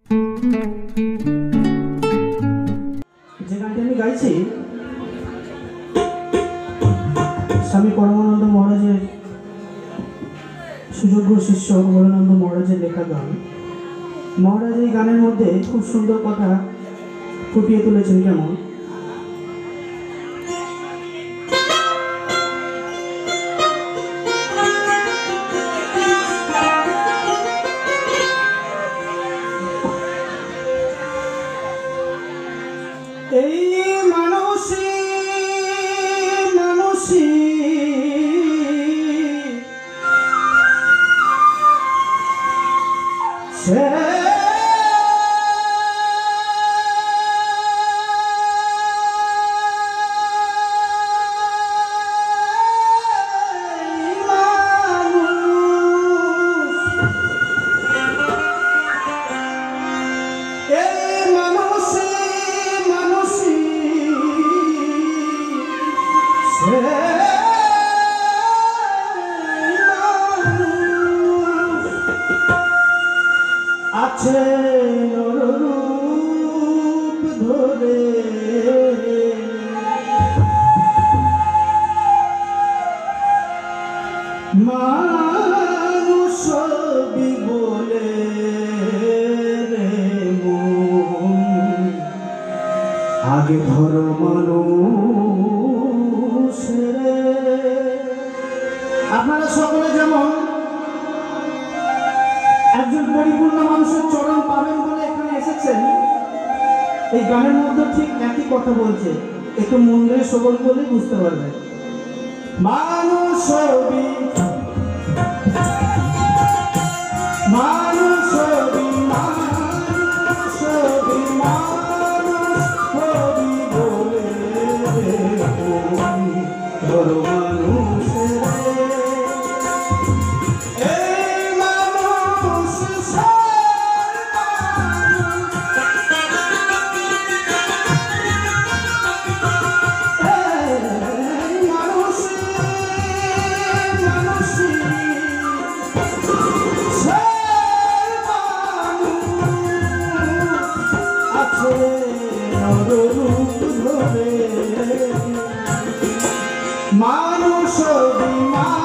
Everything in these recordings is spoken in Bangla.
যে গানটি আমি গাইছি স্বামী পরমানন্দ মহারাজের সুযোগ্য শিষ্য ভোলানন্দ মহারাজের লেখা গান। মহারাজ এই গানের মধ্যে খুব সুন্দর কথা ফুটিয়ে তুলেছেন। কেমন? এই মানুষই মানুষই সে আছে নররূপ ধরে মানুষ বলে রে মন, আগে ধরো মানুষ রে। আপনারা সকলে যেমন একজন পরিপূর্ণ মানুষের চরণ পাবেন বলে এখানে এসেছেন, এই গানের মধ্যে ঠিক একই কথা বলছে। একটু মন দিয়ে শ্রবণ করলে বুঝতে পারবেন। মানুষ মানুষ মানুষ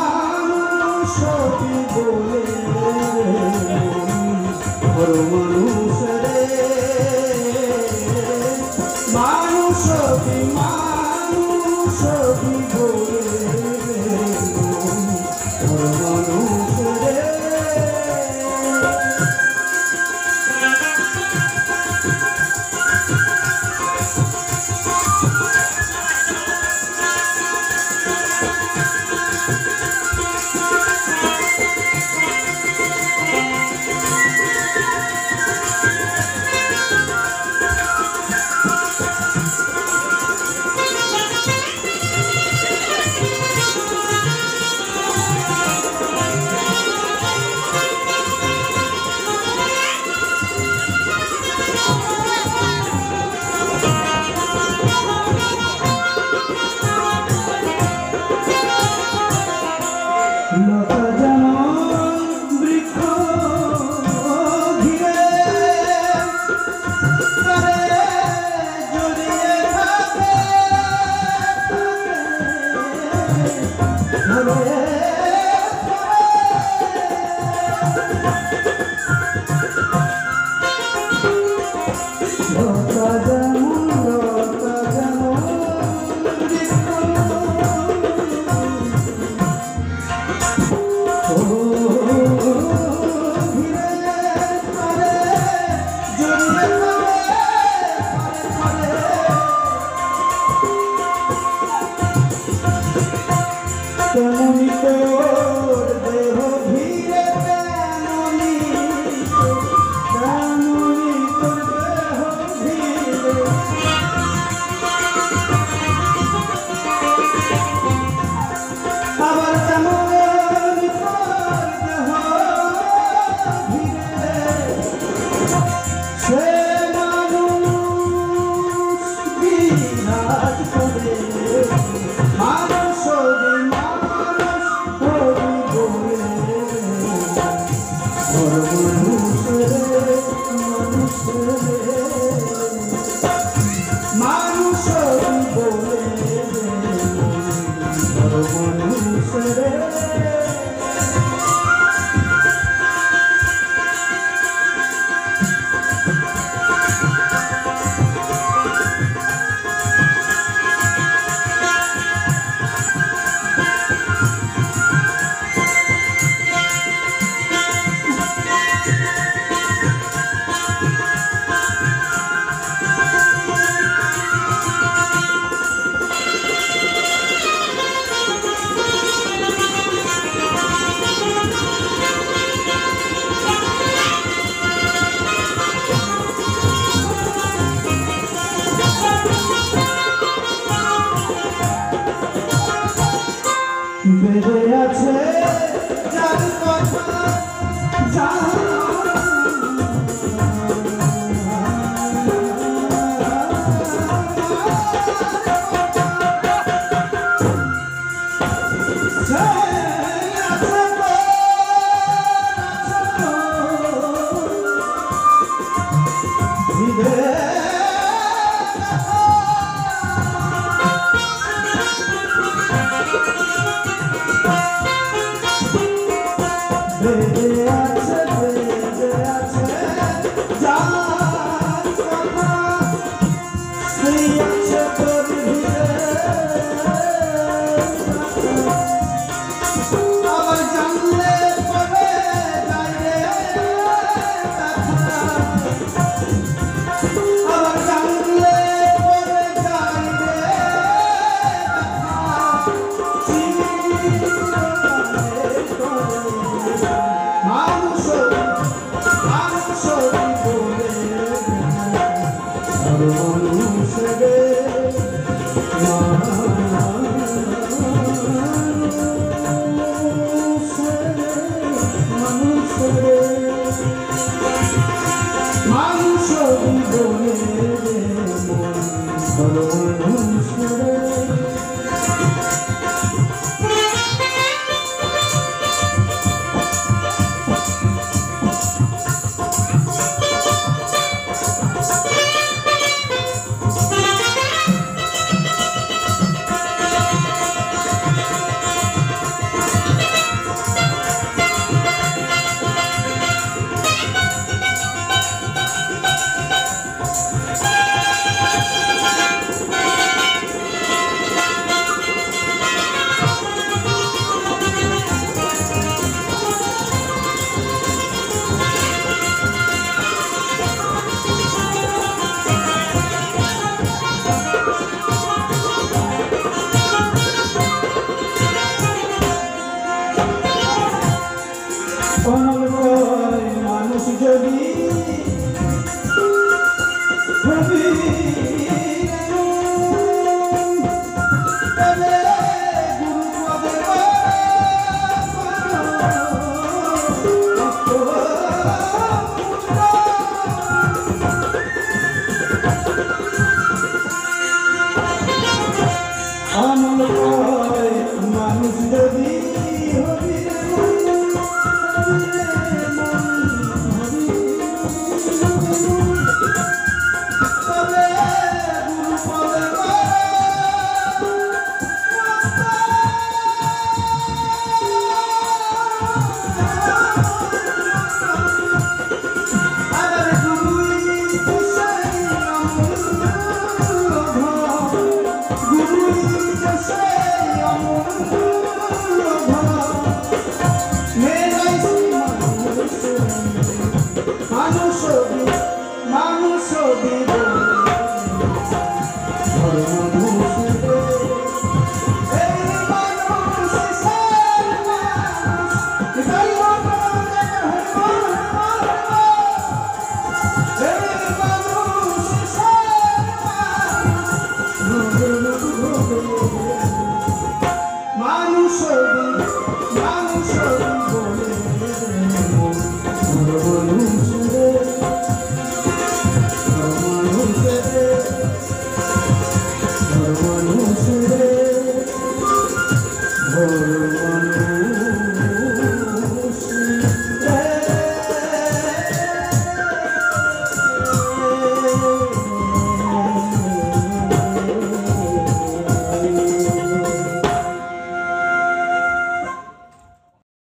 মানুষ বলে মানুষ রে, মানুষ মানুষ বলে মানুষ রে। মানুষ বলে মানুষ রে বেড়ে আছে যার কথা বেড়ে আছে যার কথা সেই আছে তোর আবার জানলে পরে যায় রে আবার জানলে পরে যায় রে মানুষ রে মানুষ বলে মানুষ রে মানুষ যদি মানুষ যদি মানুষ